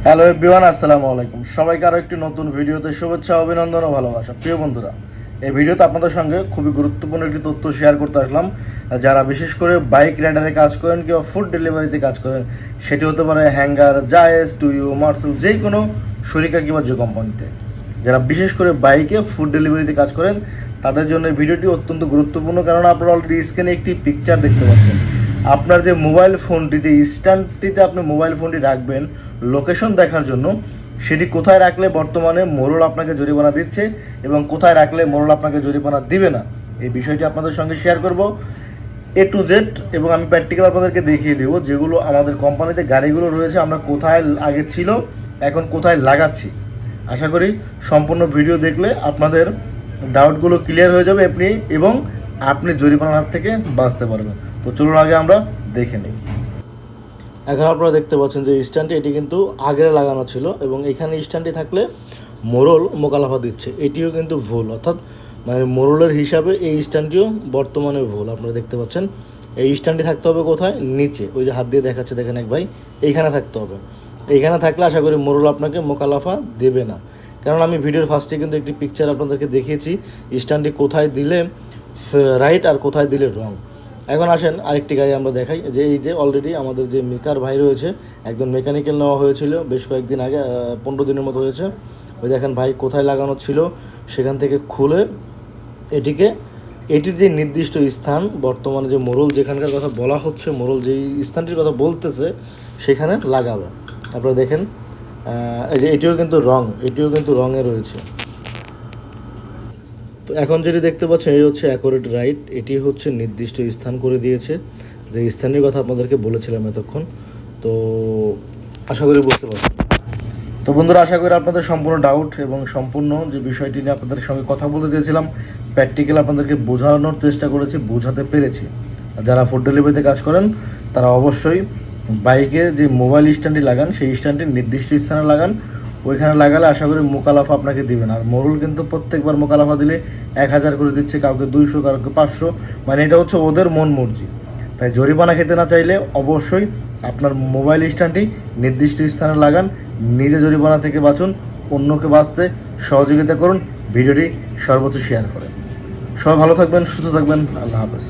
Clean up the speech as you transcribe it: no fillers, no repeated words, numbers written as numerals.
Hello everyone, আসসালামু আলাইকুম। সবাইকে আরও একটি নতুন ভিডিওতে শুভেচ্ছা, অভিনন্দন ও ভালোবাসা। প্রিয় বন্ধুরা, এই ভিডিওতে আপনাদের সঙ্গে খুবই গুরুত্বপূর্ণ একটি তথ্য শেয়ার করতে আসলাম। যারা বিশেষ করে বাইক রাইডারে কাজ করেন কিংবা ফুড ডেলিভারিতে কাজ করেন, সেটি হতে পারে হ্যাঙ্গার, জায়েজ, টুইও, মার্সেল, যে কোনো শরিকা কিংবা যে কোম্পানিতে, যারা বিশেষ করে বাইকে ফুড ডেলিভারিতে কাজ করেন, তাদের জন্য এই ভিডিওটি অত্যন্ত গুরুত্বপূর্ণ। কারণ আপনারা অলরেডি স্ক্রিনে একটি পিকচার দেখতে পাচ্ছেন। আপনার যে মোবাইল ফোনটি, যে স্ট্যান্ডটিতে আপনি মোবাইল ফোনটি রাখবেন লোকেশন দেখার জন্য, সেটি কোথায় রাখলে বর্তমানে মোড়ল আপনাকে জরিমানা দিচ্ছে এবং কোথায় রাখলে মোড়ল আপনাকে জরিমানা দিবে না, এই বিষয়টি আপনাদের সঙ্গে শেয়ার করব A to Z। এবং আমি প্র্যাকটিক্যাল আপনাদেরকে দেখিয়ে দেবো যেগুলো আমাদের কোম্পানিতে গাড়িগুলো রয়েছে, আমরা কোথায় আগে ছিল এখন কোথায় লাগাচ্ছি। আশা করি সম্পূর্ণ ভিডিও দেখলে আপনাদের ডাউটগুলো ক্লিয়ার হয়ে যাবে এবং আপনি জরিমানার হাত থেকে বাঁচতে পারবেন। তো চলুন আগে আমরা দেখে নিই। এখন আপনারা দেখতে পাচ্ছেন যে স্ট্যান্ডটি, এটি কিন্তু আগের লাগানো ছিল এবং এখানে স্ট্যান্ডটি থাকলে মোড়ল মোকালাফা দিচ্ছে, এটিও কিন্তু ভুল। অর্থাৎ মানে মোড়লের হিসাবে এই স্ট্যান্ডটিও বর্তমানে ভুল। আপনারা দেখতে পাচ্ছেন এই স্ট্যান্ডটি থাকতে হবে কোথায়? নিচে, ওই যে হাত দিয়ে দেখাচ্ছে দেখেন এক ভাই, এইখানে থাকতে হবে। এইখানে থাকলে আশা করি মোড়ল আপনাকে মোকালাফা দেবে না। কারণ আমি ভিডিওর ফার্স্টে কিন্তু একটি পিকচার আপনাদেরকে দেখিয়েছি স্ট্যান্ডটি কোথায় দিলে রাইট আর কোথায় দিলে রং। এখন আসেন আরেকটি গাড়ি আমরা দেখাই। যে এই যে অলরেডি আমাদের যে মেকার ভাই রয়েছে, একদম মেকানিক্যাল নেওয়া হয়েছিল বেশ কয়েকদিন আগে, 15 দিনের মতো হয়েছে। ওই দেখেন ভাই কোথায় লাগানো ছিল সেখান থেকে খুলে এটির যে নির্দিষ্ট স্থান, বর্তমানে যে মোড়ল যেখানকার কথা বলা হচ্ছে, মোড়ল যেই স্থানটির কথা বলতেছে সেখানে লাগাবে। আপনারা দেখেন এই যে এটিও কিন্তু রঙে রয়েছে। তো এখন যেটি দেখতে পাচ্ছেন এই হচ্ছে অ্যাকুরেট রাইট, এটি হচ্ছে নির্দিষ্ট স্থান করে দিয়েছে, যে স্থানের কথা আপনাদেরকে বলেছিলাম এতক্ষণ। তো আশা করি বুঝতে পারবেন। তো বন্ধুরা, আশা করি আপনাদের সম্পূর্ণ ডাউট এবং সম্পূর্ণ যে বিষয়টি নিয়ে আপনাদের সঙ্গে কথা বলতে চেয়েছিলাম, প্র্যাকটিক্যাল আপনাদেরকে বোঝানোর চেষ্টা করেছি, বোঝাতে পেরেছি। যারা ফুড ডেলিভারিতে কাজ করেন তারা অবশ্যই বাইকে যে মোবাইল স্ট্যান্ডটি লাগান সেই স্ট্যান্ডটি নির্দিষ্ট স্থানে লাগান। ওইখানে লাগালে আশা করি মোকালাফা আপনাকে দিবেন। আর মোড়ল কিন্তু প্রত্যেকবার মোকালাফা দিলে 1000 করে দিচ্ছে, কাউকে 200, কাউকে 500, মানে এটা হচ্ছে ওদের মন মর্জি। তাই জরিমানা খেতে না চাইলে অবশ্যই আপনার মোবাইল স্ট্যান্ডটি নির্দিষ্ট স্থানে লাগান। নিজে জরিমানা থেকে বাঁচুন, অন্যকে বাঁচতে সহযোগিতা করুন, ভিডিওটি সর্বোচ্চ শেয়ার করেন। সবাই ভালো থাকবেন, সুস্থ থাকবেন, আল্লাহ হাফেজ।